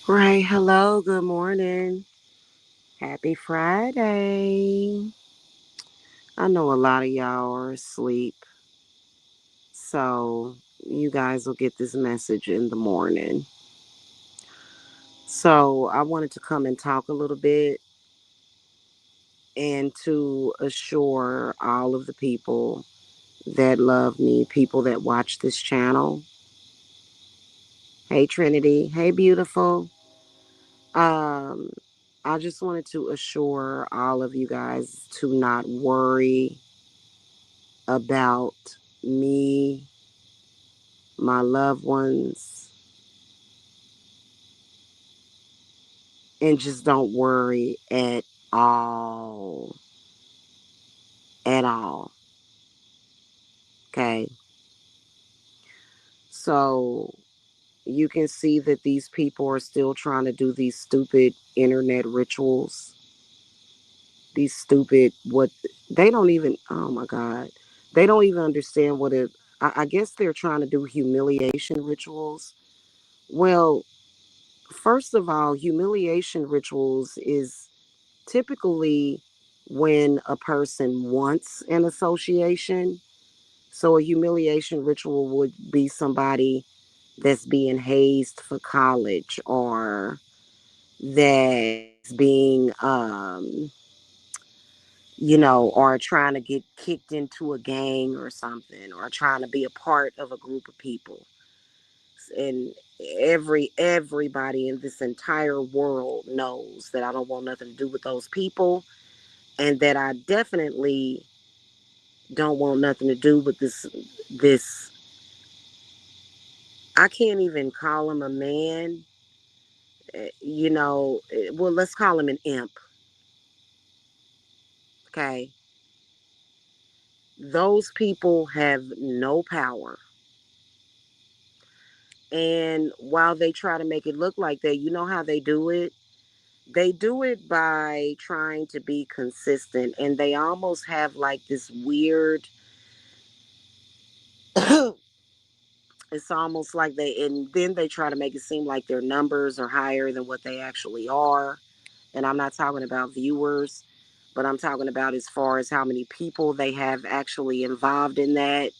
Right. Hello. Good morning. Happy Friday. I know a lot of y'all are asleep, so you guys will get this message in the morning. So I wanted to come and talk a little bit and to assure all of the people that love me, people that watch this channel. Hey, Trinity. Hey, beautiful. Um, I just wanted to assure all of you guys to not worry about me, my loved ones, and just don't worry at all. At all. Okay. So you can see that these people are still trying to do these stupid internet rituals. These stupid, what they don't even, oh my God, they don't even understand what it, I guess they're trying to do humiliation rituals. Well, first of all, humiliation rituals is typically when a person wants an association. So a humiliation ritual would be somebody that's being hazed for college or that's being, or trying to get kicked into a gang or something, or trying to be a part of a group of people. And everybody in this entire world knows that I don't want nothing to do with those people, and that I definitely don't want nothing to do with this. I can't even call him a man. Well, let's call him an imp. Okay, those people have no power, and while they try to make it look like that, you know how they do it. They do it by trying to be consistent, and they almost have like this weird. It's almost like and then they try to make it seem like their numbers are higher than what they actually are. And I'm not talking about viewers, but I'm talking about as far as how many people they have actually involved in that.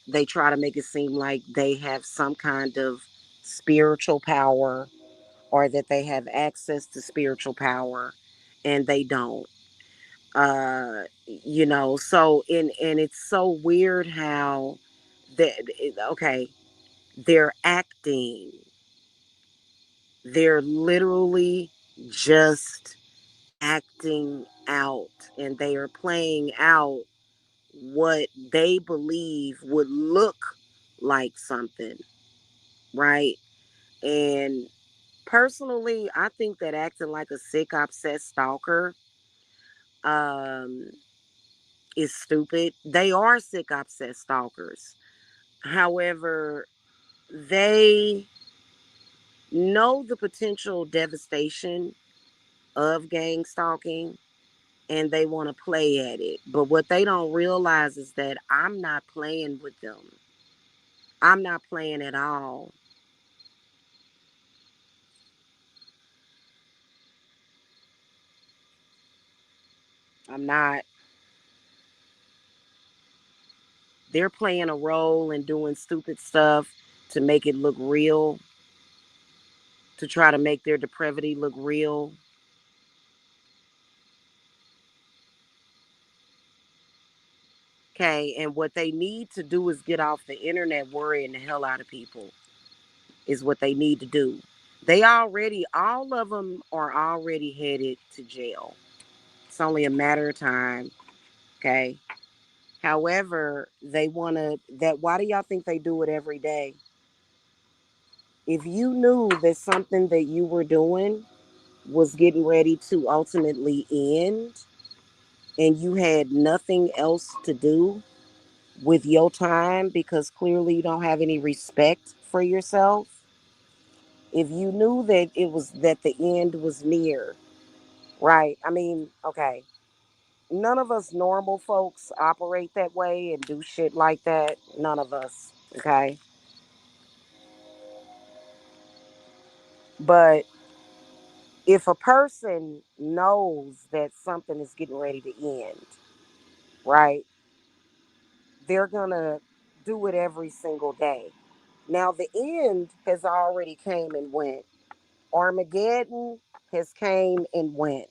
They try to make it seem like they have some kind of spiritual power, or that they have access to spiritual power, and they don't. So and it's so weird how that, okay, they're acting. They're literally just acting out, and they are playing out what they believe would look like something, right? And personally, I think that acting like a sick, obsessed stalker um, is stupid. They are sick, obsessed stalkers. However, they know the potential devastation of gang stalking, and they want to play at it. But what they don't realize is that I'm not playing with them. I'm not playing at all. I'm not. They're playing a role and doing stupid stuff to make it look real, to try to make their depravity look real. Okay, and what they need to do is get off the internet worrying the hell out of people, is what they need to do. All of them are already headed to jail. It's only a matter of time. Okay. However, they want to, why do y'all think they do it every day? If you knew that something that you were doing was getting ready to ultimately end, and you had nothing else to do with your time because clearly you don't have any respect for yourself, if you knew that it was that the end was near, right? I mean, okay, none of us normal folks operate that way and do shit like that. None of us, okay? But if a person knows that something is getting ready to end, right, they're going to do it every single day. Now, the end has already came and went. Armageddon has came and went.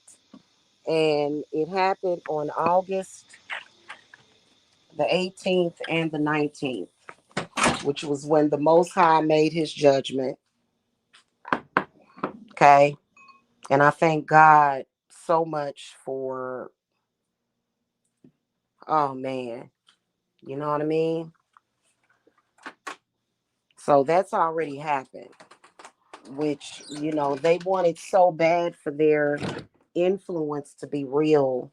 And it happened on August the 18th and the 19th, which was when the Most High made his judgment. Okay. And I thank God so much for, oh man, you know what I mean? So that's already happened, which, they wanted so bad for their influence to be real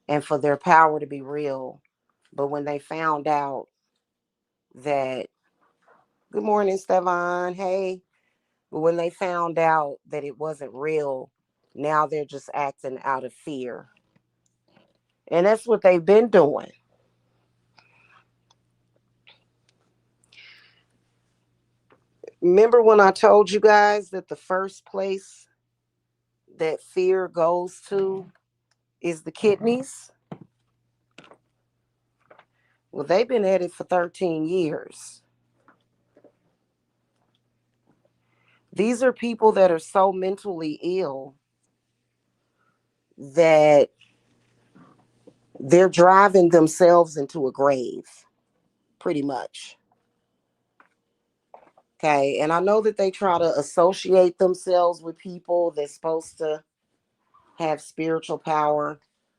and for their power to be real. But when they found out that, good morning, Stevan, hey. But when they found out that it wasn't real, now they're just acting out of fear. And that's what they've been doing. Remember when I told you guys that the first place that fear goes to is the kidneys? Well, they've been at it for 13 years. These are people that are so mentally ill that they're driving themselves into a grave, pretty much. Okay. And I know that they try to associate themselves with people that's supposed to have spiritual power.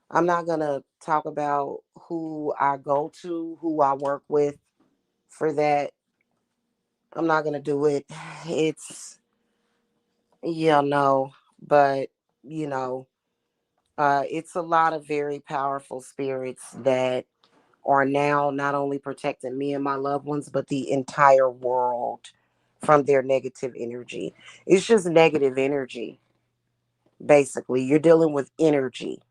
I'm not going to talk about who I go to, who I work with for that. I'm not going to do it. It's, yeah, no, but, you know, it's a lot of very powerful spirits that are now not only protecting me and my loved ones, but the entire world from their negative energy. It's just negative energy, basically. You're dealing with energy,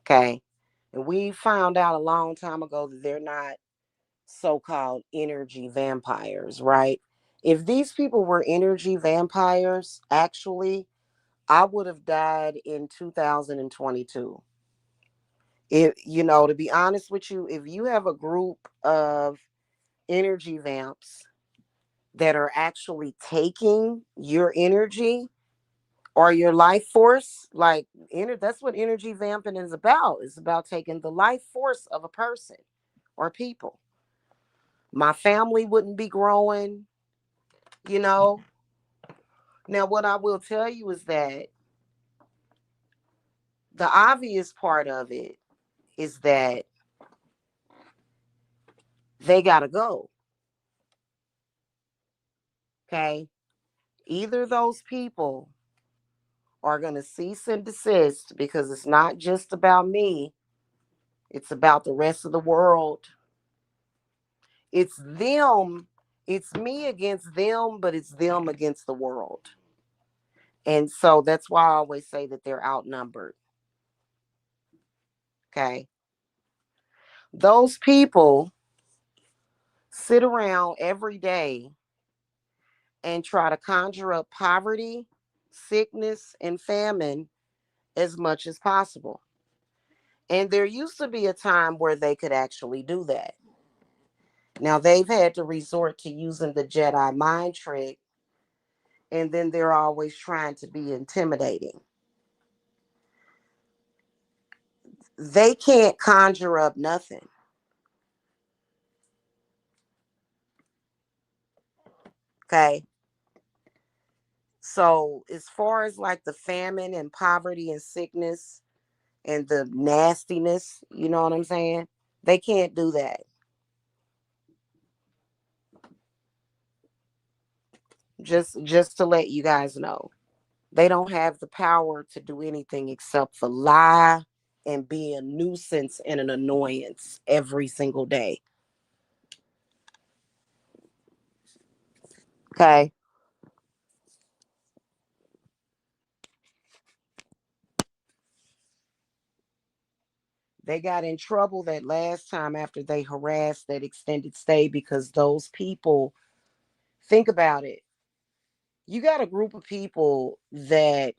okay? And we found out a long time ago that they're not so-called energy vampires, right? If these people were energy vampires, actually, I would have died in 2022. If, to be honest with you, if you have a group of energy vamps that are actually taking your energy or your life force, like that's what energy vamping is about. It's about taking the life force of a person or people. My family wouldn't be growing, you know. Now, what I will tell you is that the obvious part of it is that they got to go. Okay. Either those people are going to cease and desist because it's not just about me, it's about the rest of the world. It's them, it's me against them, but it's them against the world. And so that's why I always say that they're outnumbered. Okay. Those people sit around every day and try to conjure up poverty, sickness, and famine as much as possible. And there used to be a time where they could actually do that. Now they've had to resort to using the Jedi mind trick, and then they're always trying to be intimidating. They can't conjure up nothing. Okay. So, as far as like the famine and poverty and sickness and the nastiness, you know what I'm saying? They can't do that. Just to let you guys know. They don't have the power to do anything except for lie and be a nuisance and an annoyance every single day. Okay. They got in trouble that last time after they harassed that extended stay because those people, think about it. You got a group of people that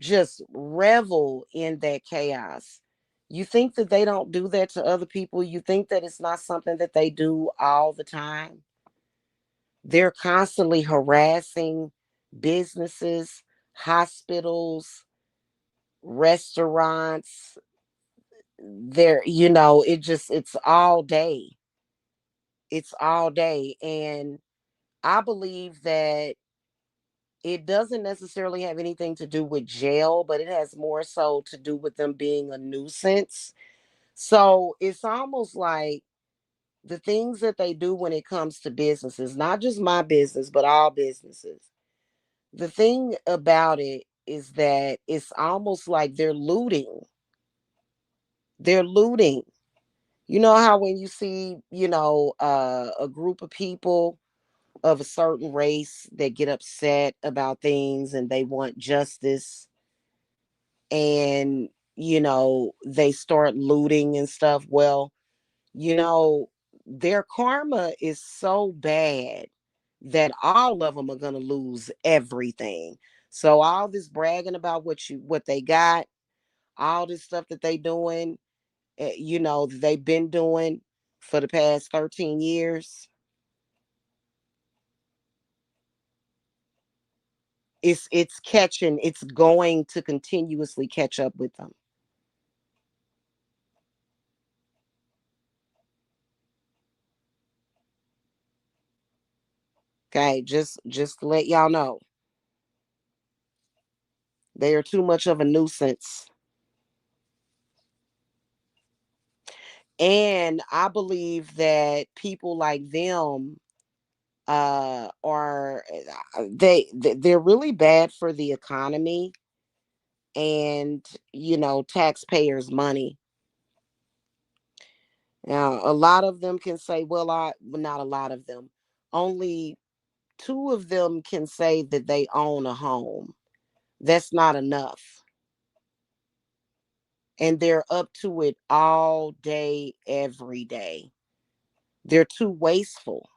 just revel in that chaos. You think that they don't do that to other people? You think that it's not something that they do all the time? They're constantly harassing businesses, hospitals, restaurants. It's all day. It's all day. And I believe that it doesn't necessarily have anything to do with jail, but it has more so to do with them being a nuisance. So it's almost like the things that they do when it comes to businesses, not just my business, but all businesses. The thing about it is that it's almost like they're looting. They're looting. You know how when you see, a group of people of a certain race that get upset about things and they want justice, and they start looting and stuff. Well, you know their karma is so bad that all of them are going to lose everything. So all this bragging about what they got, all this stuff that they doing, that they've been doing for the past 13 years, it's going to continuously catch up with them. Okay, just to let y'all know, they are too much of a nuisance. And I believe that people like them are they're really bad for the economy and taxpayers money. Now a lot of them can say, well, not a lot of them, only two of them can say that they own a home. That's not enough. And they're up to it all day every day. They're too wasteful.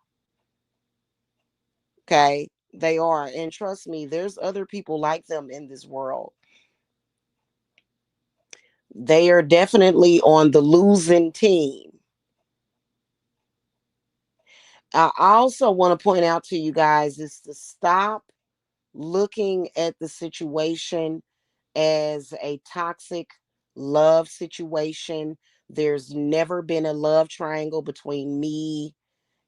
Okay, they are. And trust me, there's other people like them in this world. They are definitely on the losing team. I also want to point out to you guys is to stop looking at the situation as a toxic love situation. There's never been a love triangle between me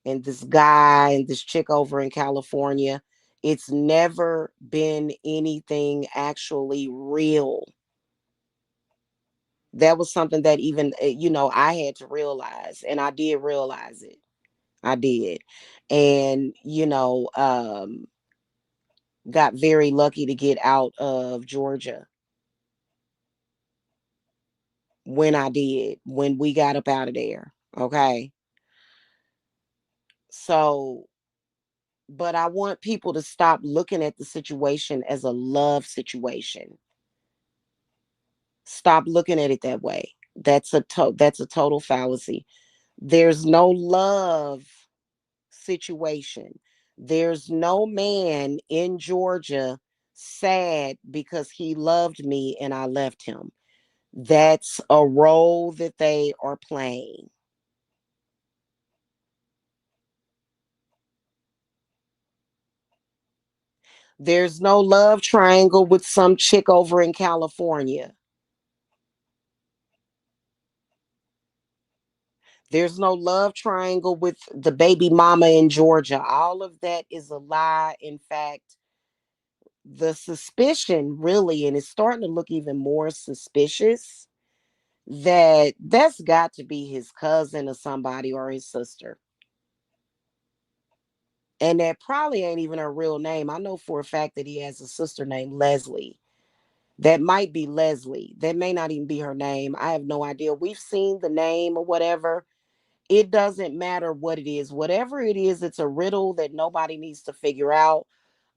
and this guy and this chick over in California. It's never been anything actually real. That was something that even, I had to realize, and I did realize it. I did. And, got very lucky to get out of Georgia when I did, when we got up out of there. Okay. So, but I want people to stop looking at the situation as a love situation. Stop looking at it that way. That's a total fallacy. There's no love situation. There's no man in Georgia sad because he loved me and I left him. That's a role that they are playing. There's no love triangle with some chick over in California. There's no love triangle with the baby mama in Georgia. All of that is a lie. In fact, the suspicion really, and it's starting to look even more suspicious, that's got to be his cousin or somebody or his sister. And that probably ain't even her real name. I know for a fact that he has a sister named Leslie. That might be Leslie. That may not even be her name. I have no idea. We've seen the name or whatever. It doesn't matter what it is. Whatever it is, it's a riddle that nobody needs to figure out.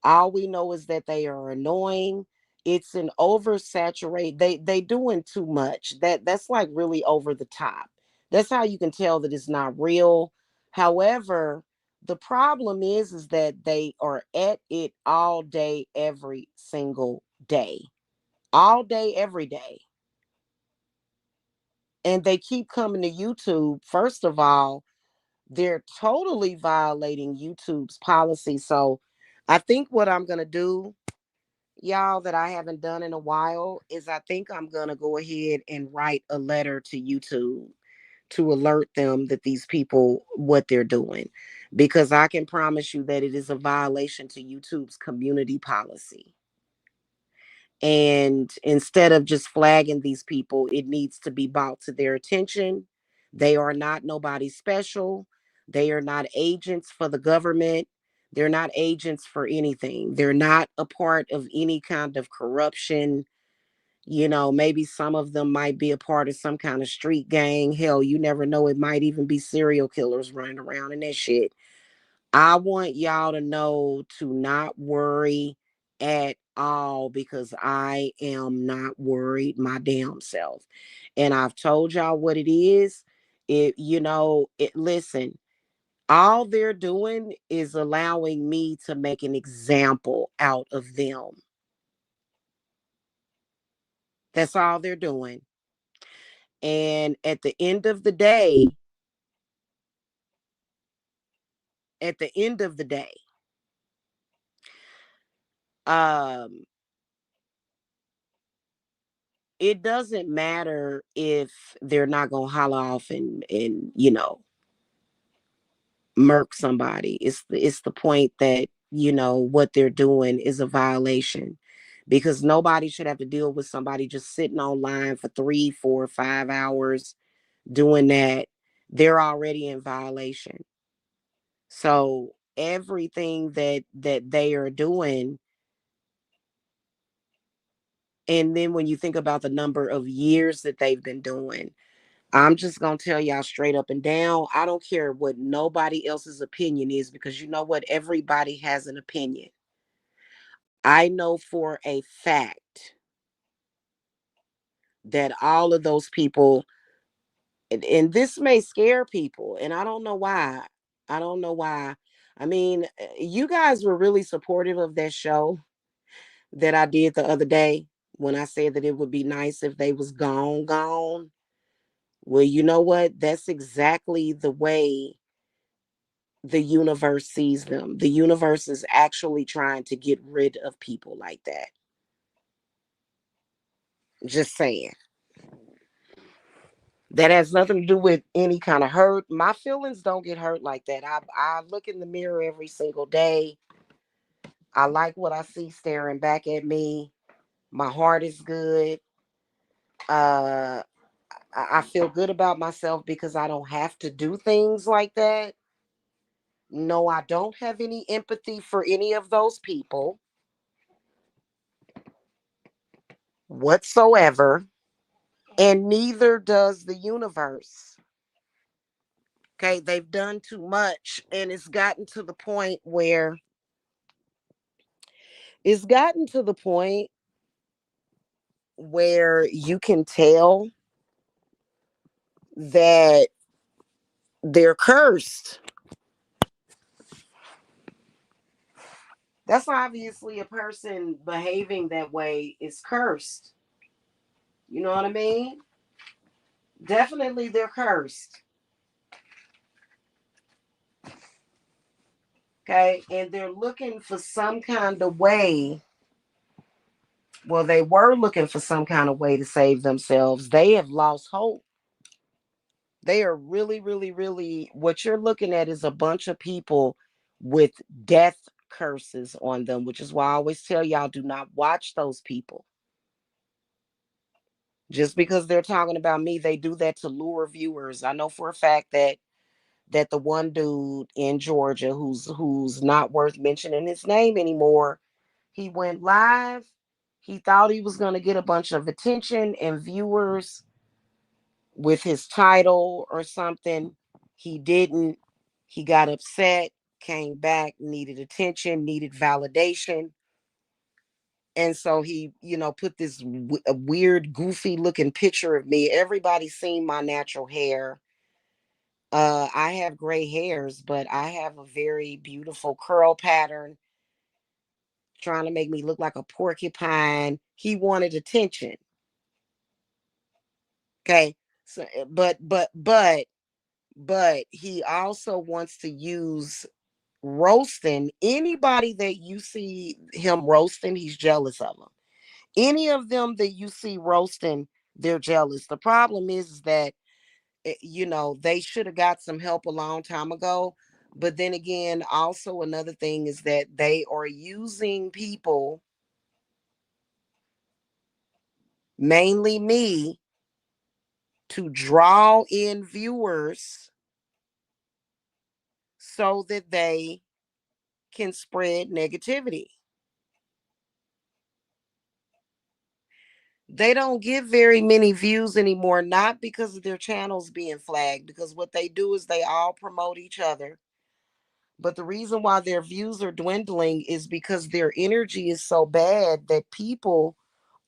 All we know is that they are annoying. It's an oversaturate. They doing too much. That's like really over the top. That's how you can tell that it's not real. However, The problem is that they are at it all day, every single day, all day, every day. And they keep coming to YouTube. First of all, they're totally violating YouTube's policy. So I think what I'm going to do, y'all, that I haven't done in a while, is I think I'm going to go ahead and write a letter to YouTube to alert them that these people, what they're doing, because I can promise you that it is a violation to YouTube's community policy. And instead of just flagging these people, it needs to be brought to their attention. They are not nobody special. They are not agents for the government. They're not agents for anything. They're not a part of any kind of corruption. You know, maybe some of them might be a part of some kind of street gang. Hell, you never know. It might even be serial killers running around and that shit. I want y'all to know to not worry at all, because I am not worried my damn self. And I've told y'all what it is. Listen, all they're doing is allowing me to make an example out of them. That's all they're doing. And at the end of the day, um, it doesn't matter if they're not gonna holler off and murk somebody. It's the point that what they're doing is a violation, because nobody should have to deal with somebody just sitting online for 3, 4, 5 hours doing that. They're already in violation. So everything that they are doing, and then when you think about the number of years that they've been doing, I'm just going to tell y'all straight up and down. I don't care what nobody else's opinion is, because you know what? Everybody has an opinion. I know for a fact that all of those people, and this may scare people, and I don't know why. I don't know why. I mean, you guys were really supportive of that show that I did the other day when I said that it would be nice if they was gone. Well, you know what? That's exactly the way the universe sees them. The universe is actually trying to get rid of people like that. Just saying. That has nothing to do with any kind of hurt. My feelings don't get hurt like that. I look in the mirror every single day. I like what I see staring back at me. My heart is good. Uh I feel good about myself because I don't have to do things like that. No, I don't have any empathy for any of those people whatsoever. And neither does the universe. Okay, they've done too much, and it's gotten to the point where you can tell that they're cursed. That's obviously a person behaving that way is cursed. You know what I mean? Definitely they're cursed. Okay, and they're looking for some kind of way. Well, they were looking for some kind of way to save themselves. They have lost hope. They are really, really, really, what you're looking at is a bunch of people with death curses on them, which is why I always tell y'all, do not watch those people. Just because they're talking about me, they do that to lure viewers. I know for a fact that the one dude in Georgia who's not worth mentioning his name anymore, he went live. He thought he was going to get a bunch of attention and viewers with his title or something. He didn't. He got upset, came back, needed attention, needed validation. And so he, put this a weird, goofy looking picture of me. Everybody seen my natural hair. I have gray hairs, but I have a very beautiful curl pattern, trying to make me look like a porcupine. He wanted attention. Okay. So but he also wants to use roasting anybody that you see him roasting. He's jealous of them. Any of them that you see roasting, they're jealous. The problem is that they should have got some help a long time ago. But then again, also another thing is that they are using people, mainly me, to draw in viewers so that they can spread negativity. They don't get very many views anymore, not because of their channels being flagged, because what they do is they all promote each other. But the reason why their views are dwindling is because their energy is so bad that people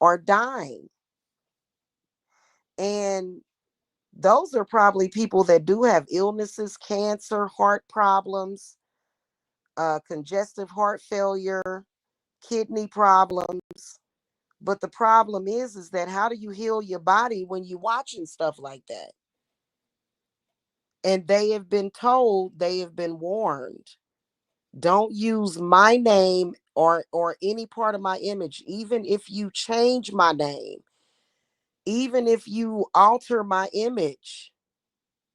are dying. And those are probably people that do have illnesses, cancer, heart problems, congestive heart failure, kidney problems. But the problem is that how do you heal your body when you're watching stuff like that? And they have been told, they have been warned, don't use my name or any part of my image, even if you change my name, even if you alter my image.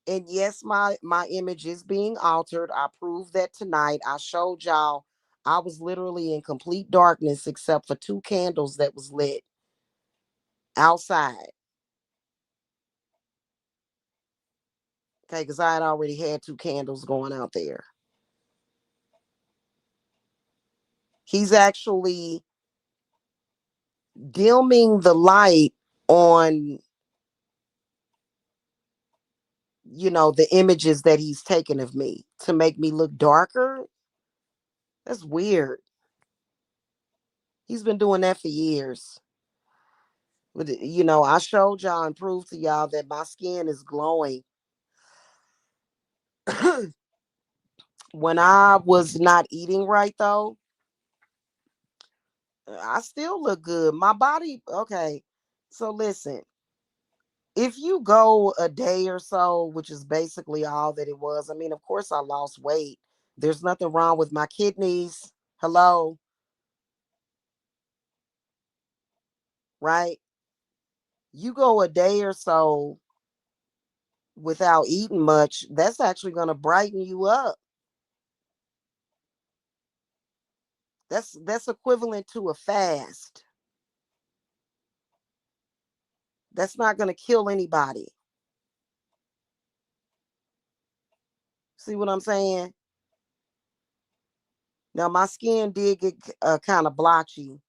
And yes, my image is being altered. I proved that tonight. I showed y'all I was literally in complete darkness except for two candles that was lit outside. Okay, because I had already had two candles going out there. He's actually dimming the light on, the images that he's taken of me to make me look darker. That's weird. He's been doing that for years. But, I showed y'all and proved to y'all that my skin is glowing. When I was not eating right, though, I still look good. My body, okay. So listen, if you go a day or so, which is basically all that it was, I mean, of course, I lost weight. There's nothing wrong with my kidneys. Hello, right? You go a day or so without eating much, that's actually going to brighten you up. That's equivalent to a fast. That's not going to kill anybody. See what I'm saying? Now my skin did get kind of blotchy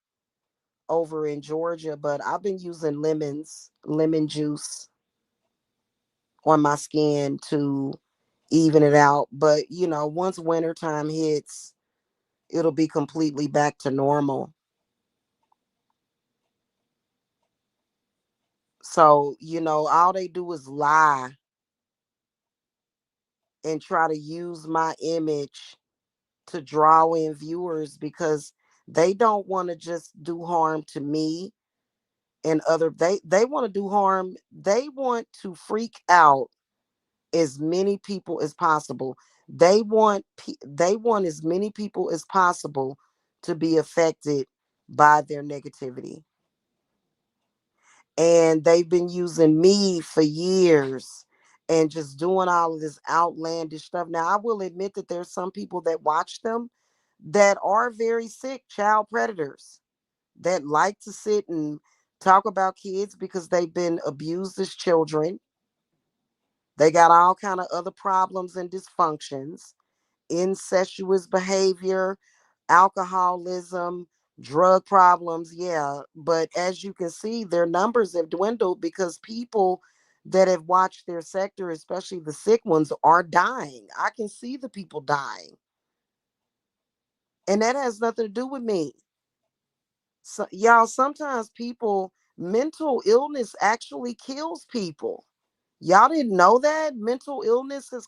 over in Georgia, but I've been using lemon juice on my skin to even it out. But once wintertime hits, it'll be completely back to normal. So, all they do is lie and try to use my image to draw in viewers because they don't want to just do harm to me and they want to do harm. They want to freak out as many people as possible. They want as many people as possible to be affected by their negativity. And they've been using me for years and just doing all of this outlandish stuff. Now, I will admit that there's some people that watch them that are very sick child predators that like to sit and talk about kids because they've been abused as children. They got all kind of other problems and dysfunctions, incestuous behavior, alcoholism, drug problems. Yeah. But as you can see, their numbers have dwindled because people that have watched their sector, especially the sick ones, are dying. I can see the people dying. And that has nothing to do with me. So, y'all, sometimes mental illness actually kills people. Y'all didn't know that mental illness can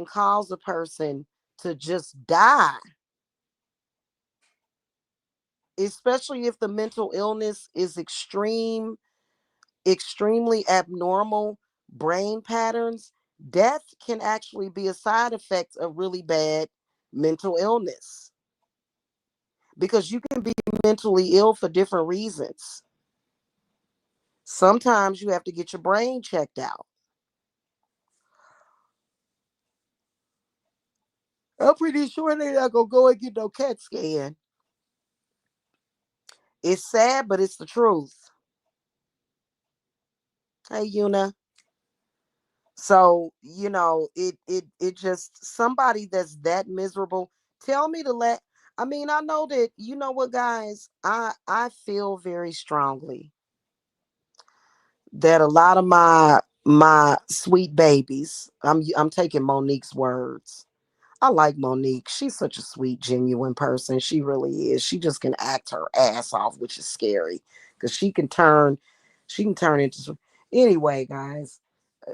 cause a person to just die, especially if the mental illness is extremely abnormal brain patterns. Death can actually be a side effect of really bad mental illness because you can be mentally ill for different reasons. Sometimes you have to get your brain checked out. I'm pretty sure they're not gonna go and get no CAT scan. It's sad, but it's the truth. Hey, Yuna. So, it just somebody that's that miserable. Tell me to let I mean, I know that you know what, guys, I feel very strongly that a lot of my sweet babies, I'm taking Monique's words. I like Monique. She's such a sweet, genuine person. She really is. She just can act her ass off, which is scary because she can turn into. Anyway, guys,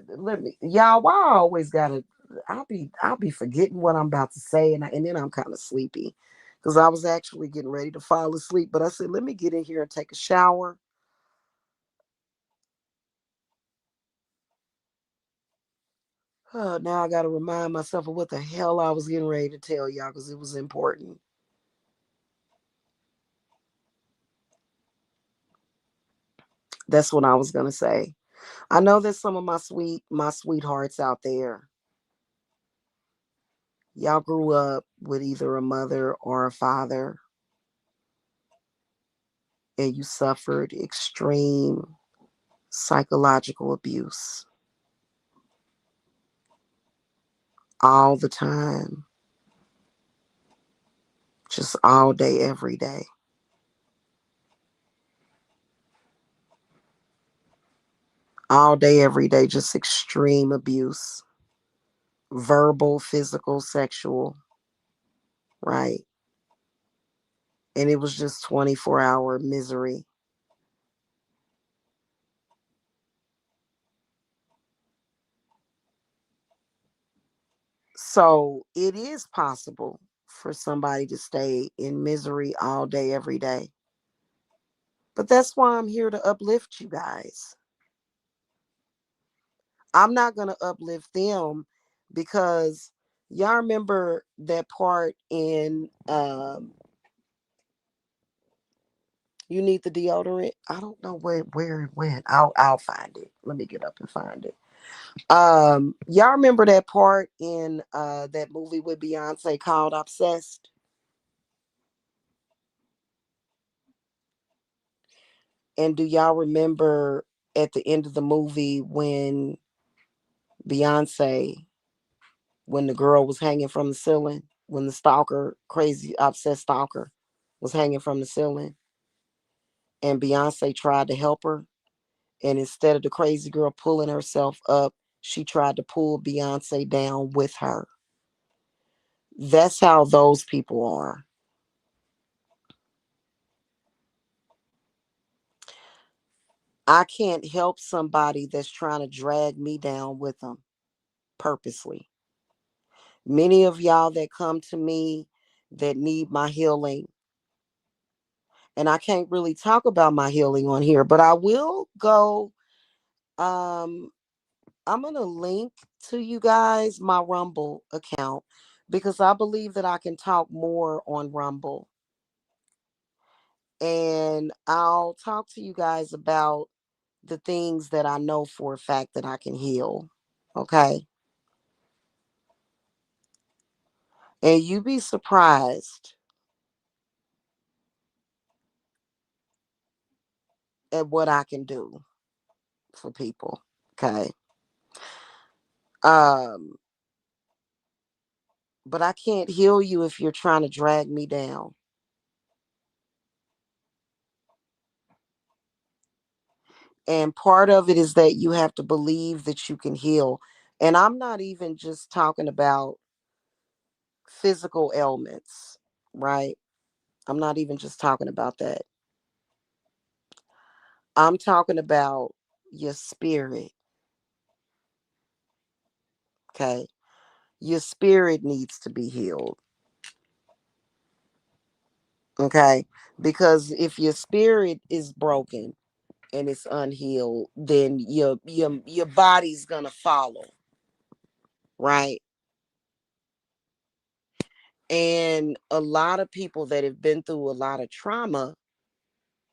let me, y'all. Why I always gotta? I'll be forgetting what I'm about to say, and then I'm kind of sleepy because I was actually getting ready to fall asleep, but I said let me get in here and take a shower. Now I got to remind myself of what the hell I was getting ready to tell y'all because it was important. That's what I was gonna say. I know there's some of my sweethearts out there. Y'all grew up with either a mother or a father and you suffered extreme psychological abuse all the time, just all day every day. All day every day, just extreme abuse, verbal, physical, sexual, right? And it was just 24-hour misery. So it is possible for somebody to stay in misery all day, every day. But that's why I'm here to uplift you guys. I'm not going to uplift them because y'all remember that part in You Need the Deodorant? I don't know where it went. I'll find it. Let me get up and find it. Y'all remember that part in that movie with Beyonce called Obsessed? And do y'all remember at the end of the movie Beyonce, when the girl was hanging from the ceiling, when the stalker, crazy obsessed stalker, was hanging from the ceiling, and Beyonce tried to help her, and instead of the crazy girl pulling herself up, she tried to pull Beyonce down with her. That's how those people are. I can't help somebody that's trying to drag me down with them purposely. Many of y'all that come to me that need my healing, and I can't really talk about my healing on here, but I will go. Um, I'm gonna link to you guys my Rumble account because I believe that I can talk more on Rumble, and I'll talk to you guys about the things that I know for a fact that I can heal. Okay, and you be surprised at what I can do for people. Okay. Um, but I can't heal you if you're trying to drag me down. And part of it is that you have to believe that you can heal. And I'm not even just talking about physical ailments, right? I'm not even just talking about that. I'm talking about your spirit. Okay. Your spirit needs to be healed. Okay. Because if your spirit is broken and it's unhealed, then your body's gonna follow, right? And a lot of people that have been through a lot of trauma,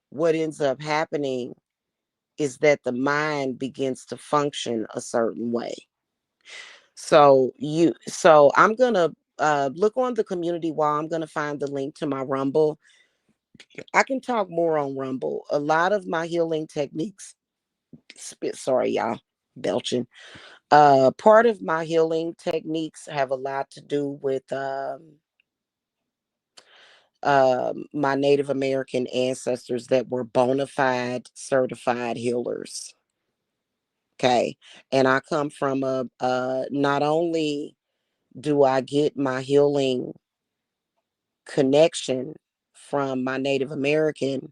what ends up happening is that the mind begins to function a certain way. So I'm gonna look on the community wall. I'm gonna find the link to my Rumble. I can talk more on Rumble. A lot of my healing techniques, sorry y'all, belching. Part of my healing techniques have a lot to do with my Native American ancestors that were bona fide certified healers. Okay. And I come from not only do I get my healing connection from my Native American,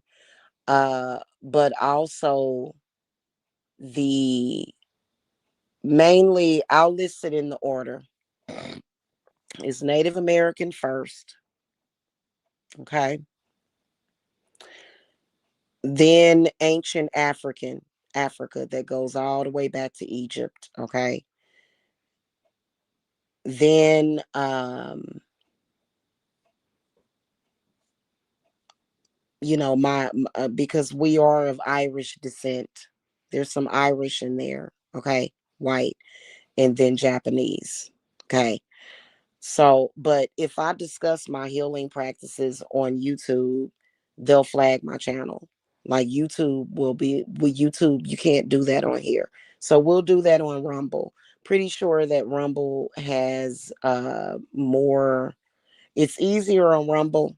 but also the mainly, I'll list it in the order. It's Native American first. Okay. Then ancient Africa that goes all the way back to Egypt. Okay. Then because we are of Irish descent, there's some Irish in there. Okay. White. And then Japanese. Okay. So, but if I discuss my healing practices on YouTube, they'll flag my channel. Like YouTube will be with YouTube, you can't do that on here. So we'll do that on Rumble. Pretty sure that Rumble has more, it's easier on Rumble,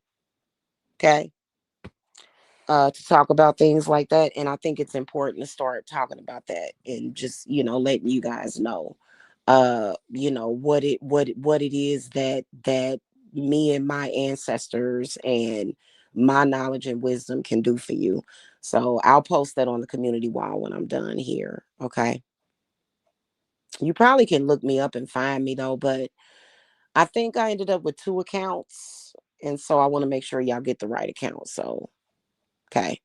okay, to talk about things like that. And I think it's important to start talking about that and just, letting you guys know, what it is that me and my ancestors and my knowledge and wisdom can do for you. So I'll post that on the community wall when I'm done here. Okay. You probably can look me up and find me though, but I think I ended up with two accounts. And so I want to make sure y'all get the right account. So, okay.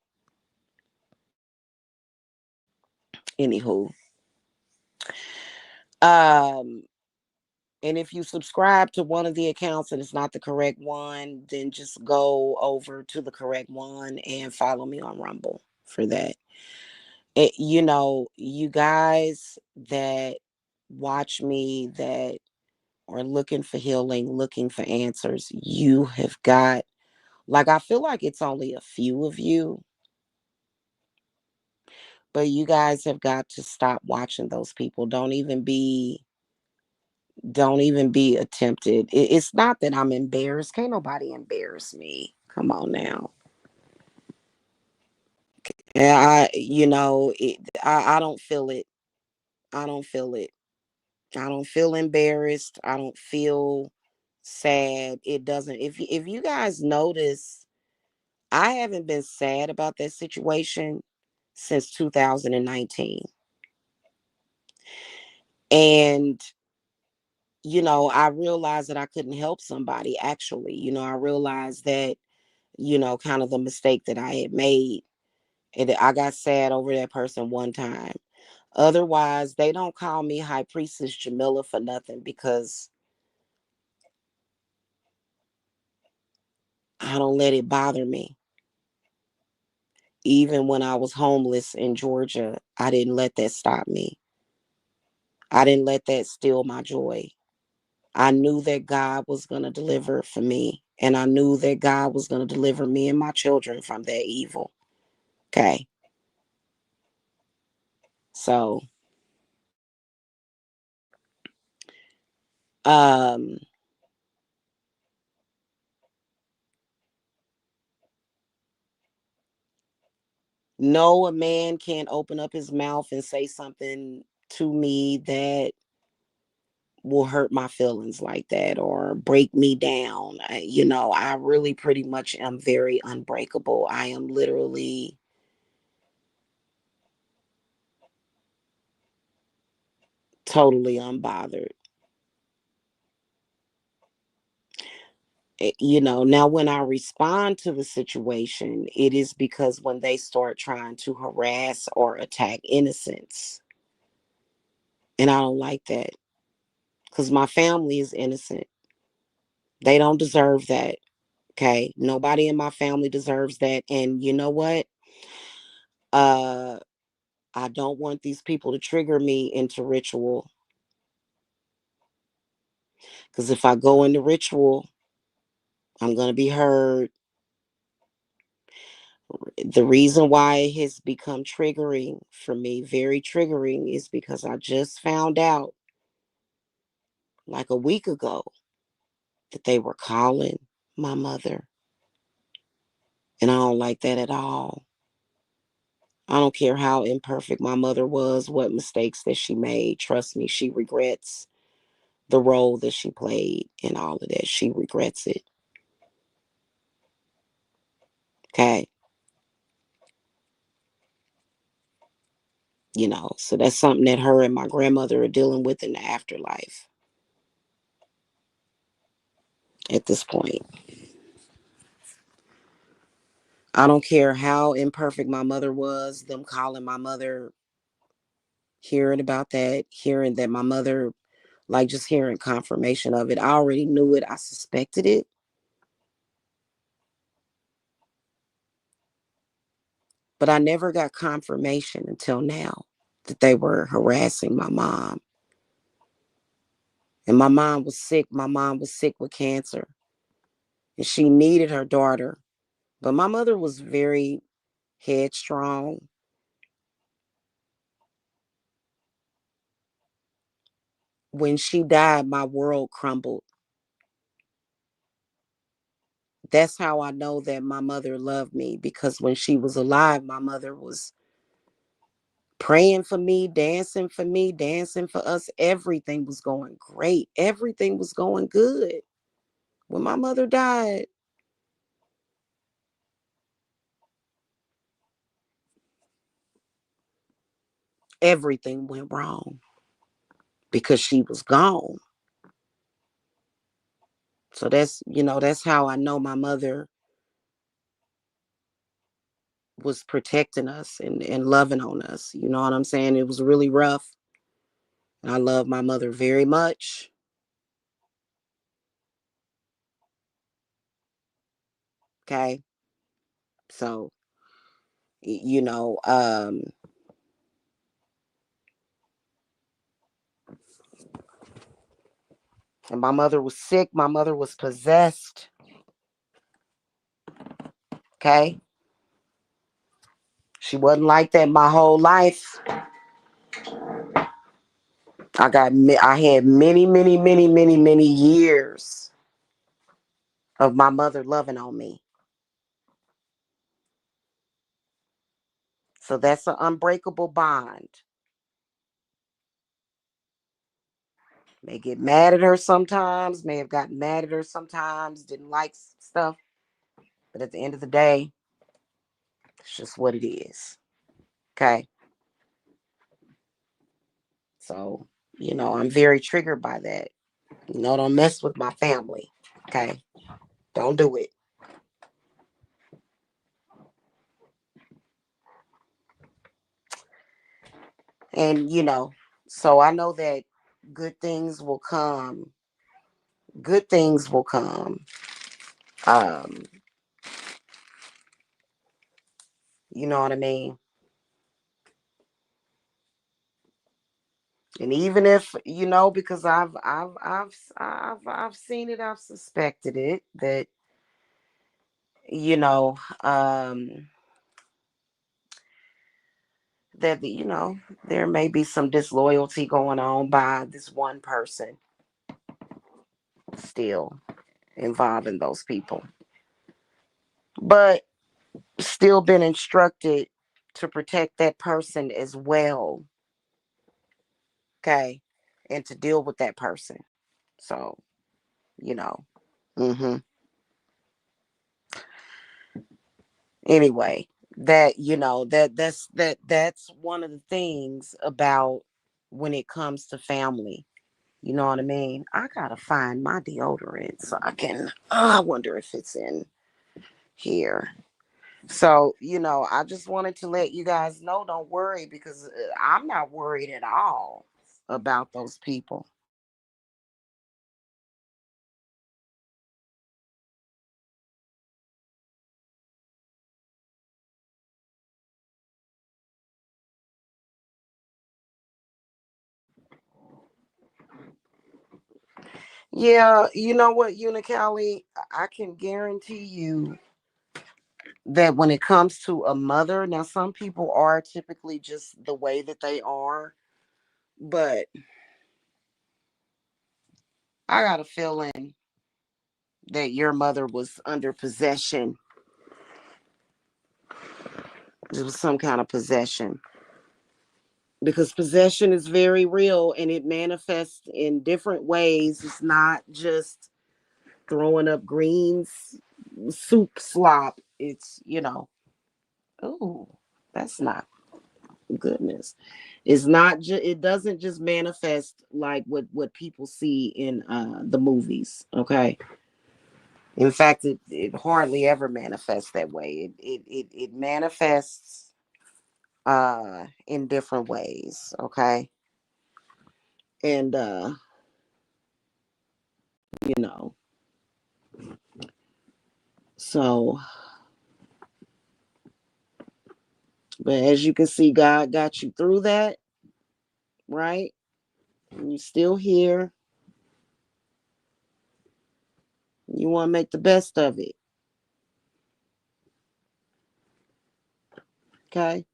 Anywho, um, and if you subscribe to one of the accounts and it's not the correct one, then just go over to the correct one and follow me on Rumble for that. You guys that watch me that are looking for healing, looking for answers, you have got, like, I feel like it's only a few of you, but you guys have got to stop watching those people. Don't even be attempted. It's not that I'm embarrassed. Can't nobody embarrass me. Come on now. And I don't feel it. I don't feel it. I don't feel embarrassed. I don't feel sad. It doesn't. If you guys notice, I haven't been sad about that situation since 2019. And I realized that I couldn't help somebody actually. I realized that kind of the mistake that I had made. And I got sad over that person one time. Otherwise, they don't call me High Priestess Jamila for nothing because I don't let it bother me. Even when I was homeless in Georgia, I didn't let that stop me. I didn't let that steal my joy. I knew that God was going to deliver for me. And I knew that God was going to deliver me and my children from that evil. Okay. So, um, no, a man can't open up his mouth and say something to me that will hurt my feelings like that or break me down. I really pretty much am very unbreakable. I am literally, Totally unbothered. Now when I respond to the situation, it is because when they start trying to harass or attack innocents. And I don't like that because my family is innocent. They don't deserve that. Okay. Nobody in my family deserves that. And you know what? Uh, I don't want these people to trigger me into ritual. Because if I go into ritual, I'm going to be heard. The reason why it has become triggering for me, very triggering, is because I just found out like a week ago that they were calling my mother. And I don't like that at all. I don't care how imperfect my mother was, what mistakes that she made. Trust me, she regrets the role that she played and all of that. She regrets it. Okay. So that's something that her and my grandmother are dealing with in the afterlife at this point. I don't care how imperfect my mother was, them calling my mother, hearing about that, hearing that my mother, like just hearing confirmation of it. I already knew it. I suspected it. But I never got confirmation until now that they were harassing my mom. And my mom was sick. My mom was sick with cancer. And she needed her daughter. But my mother was very headstrong. When she died, my world crumbled. That's how I know that my mother loved me, because when she was alive, my mother was praying for me, dancing for us. Everything was going great. Everything was going good. When my mother died, everything went wrong because she was gone. So that's how I know my mother was protecting us and loving on us. You know what I'm saying? It was really rough. And I love my mother very much. Okay. So, y- you know, um, and my mother was sick. My mother was possessed. Okay. She wasn't like that my whole life. I had many, many, many, many, many years of my mother loving on me. So that's an unbreakable bond. May get mad at her sometimes, may have gotten mad at her sometimes, didn't like stuff. But at the end of the day, it's just what it is. Okay. So, I'm very triggered by that. Don't mess with my family. Okay. Don't do it. And, so I know that good things will come. Good things will come. Um, you know what I mean? And even if, because I've seen it, I've suspected it that, you know, um, that there may be some disloyalty going on by this one person still involving those people, but still been instructed to protect that person as well. Okay. And to deal with that person. So, you know. hmm Anyway, that's one of the things about when it comes to family. You know what I mean? I gotta find my deodorant so I can. I wonder if it's in here. So, I just wanted to let you guys know, don't worry, because I'm not worried at all about those people. Yeah, you know what, Unicali, I can guarantee you that when it comes to a mother, now some people are typically just the way that they are, but I got a feeling that your mother was under possession. It was some kind of possession, because possession is very real and it manifests in different ways. It's not just throwing up greens, soup slop. It's. Oh, that's not goodness. It's not just, it doesn't just manifest like what people see in the movies. Okay. In fact, it hardly ever manifests that way. It manifests in different ways. Okay. And you know, so, but as you can see, God got you through that, right? You're still here. You want to make the best of it. Okay.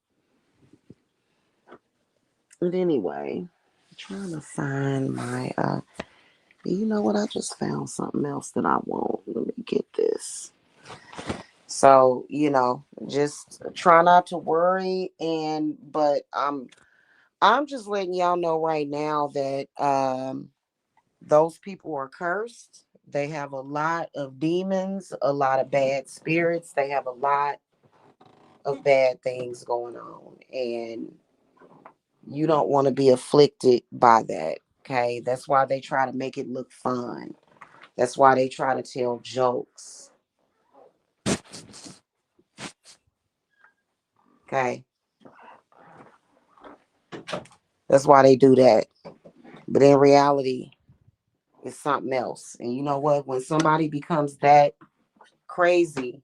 But anyway, I'm trying to find my you know what? I just found something else that I want. Let me get this. So, just try not to worry, but I'm just letting y'all know right now that those people are cursed. They have a lot of demons, a lot of bad spirits. They have a lot of bad things going on, and you don't want to be afflicted by that. Okay, that's why they try to make it look fun. That's why they try to tell jokes. Okay, that's why they do that. But in reality, it's something else. And you know what? When somebody becomes that crazy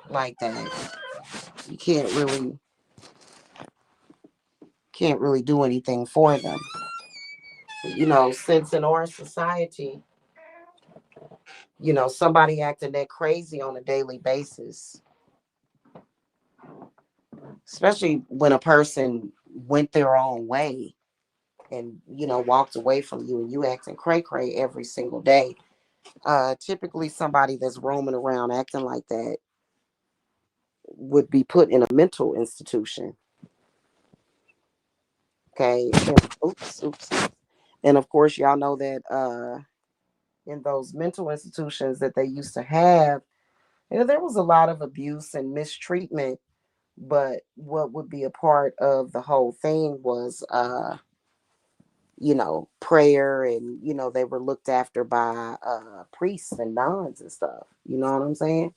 like that, you can't really do anything for them. Since in our society, somebody acting that crazy on a daily basis, especially when a person went their own way and walked away from you, and you acting cray cray every single day. Typically somebody that's roaming around acting like that would be put in a mental institution. Okay. Oops. And of course, y'all know that in those mental institutions that they used to have, there was a lot of abuse and mistreatment. But what would be a part of the whole thing was, prayer, and, they were looked after by priests and nuns and stuff. You know what I'm saying?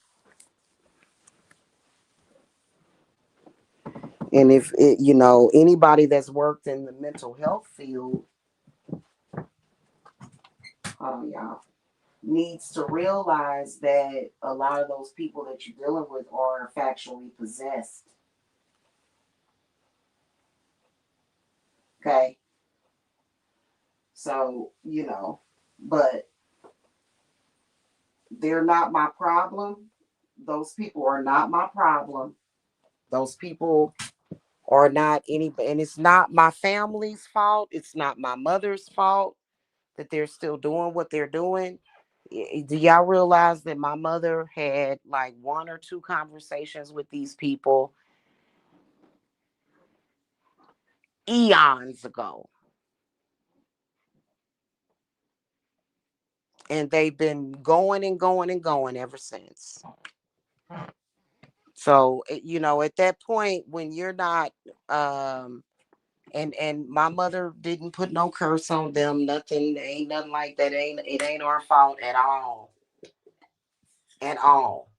And if anybody that's worked in the mental health field, y'all, needs to realize that a lot of those people that you're dealing with are factually possessed. Okay. So, but they're not my problem. Those people are not my problem. Those people are not any, and it's not my family's fault. It's not my mother's fault that they're still doing what they're doing. Do y'all realize that my mother had like one or two conversations with these people eons ago, and they've been going and going and going ever since. So, at that point, when you're not, um, And my mother didn't put no curse on them, nothing, ain't nothing like that. It ain't our fault at all. At all.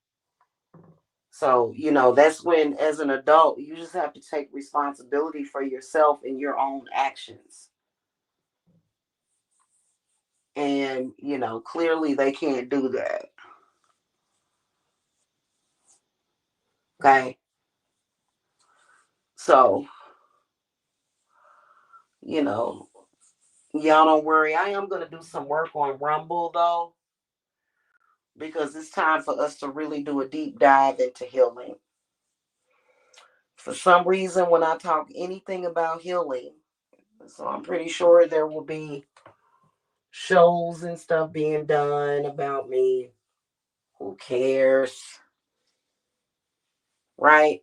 So, that's when, as an adult, you just have to take responsibility for yourself and your own actions. And, clearly they can't do that. Okay. So, you know, y'all don't worry. I am going to do some work on Rumble, though, because it's time for us to really do a deep dive into healing. For some reason, when I talk anything about healing, so I'm pretty sure there will be shows and stuff being done about me. Who cares? Right?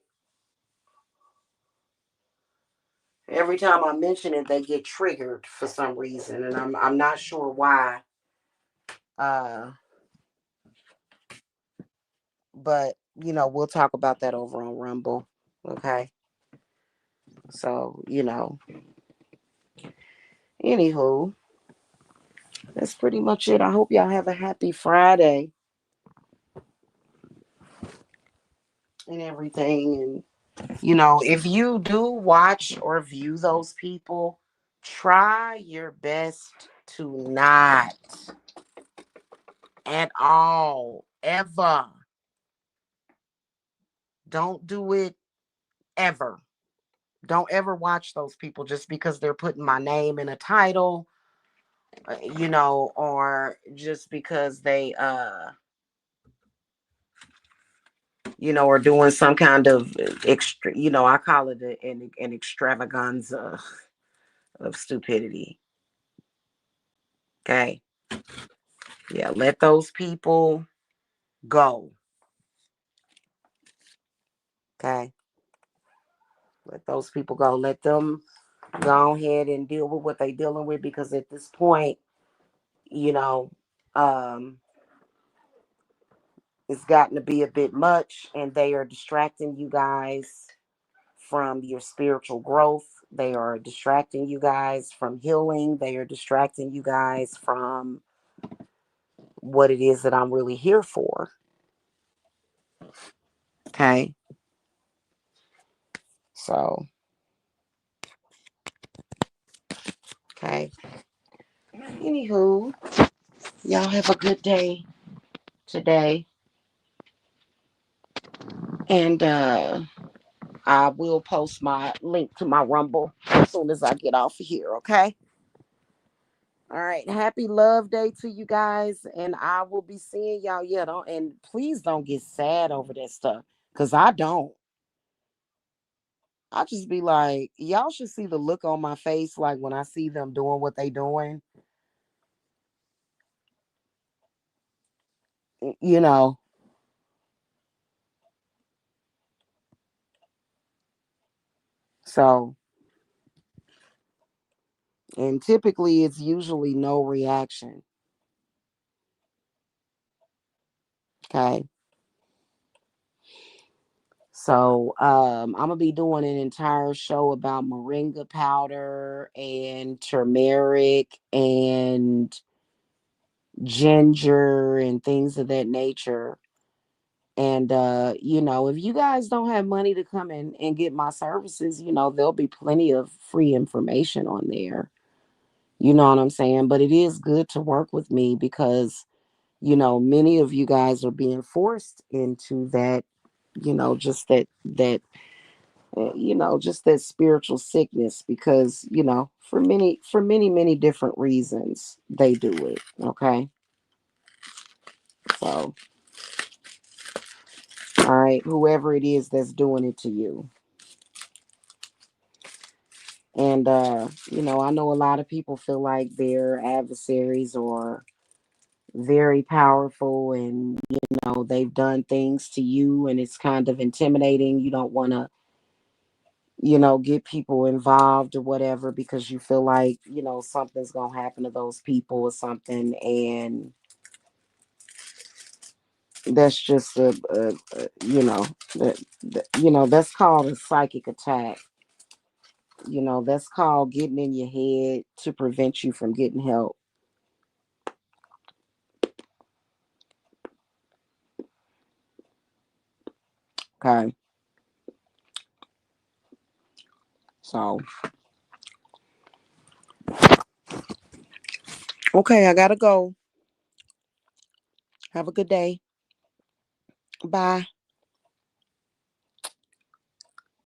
Every time I mention it, they get triggered for some reason, and I'm not sure why. Uh, but we'll talk about that over on Rumble. Okay. So anywho, that's pretty much it. I hope y'all have a happy Friday and everything. And if you do watch or view those people, try your best to not at all ever. Don't do it ever. Don't ever watch those people just because they're putting my name in a title, or just because they are doing some kind of extra, I call it an extravaganza of stupidity. Okay. Yeah, let those people go. Okay. Let those people go. Let them go ahead and deal with what they're dealing with, because at this point, you know, um, it's gotten to be a bit much, and they are distracting you guys from your spiritual growth. They are distracting you guys from healing. They are distracting you guys from what it is that I'm really here for. Okay. So, okay. Anywho, y'all have a good day today. And I will post my link to my Rumble as soon as I get off of here, okay? All right. Happy Love Day to you guys. And I will be seeing y'all. Yeah, and please don't get sad over that stuff. Cause I don't. I just be like, y'all should see the look on my face, like when I see them doing what they doing. You know. So, and typically it's usually no reaction. Okay. So I'm gonna be doing an entire show about moringa powder and turmeric and ginger and things of that nature. And if you guys don't have money to come in and get my services, there'll be plenty of free information on there. You know what I'm saying? But it is good to work with me because, many of you guys are being forced into that, just just that spiritual sickness, because for many different reasons they do it. Okay. So, all right, whoever it is that's doing it to you. And I know a lot of people feel like their adversaries are very powerful, and they've done things to you, and it's kind of intimidating. You don't want to get people involved or whatever, because you feel like, something's going to happen to those people or something. And that's just that, that's called a psychic attack. You know, that's called getting in your head to prevent you from getting help. Okay. So, okay, I gotta go. Have a good day. Bye.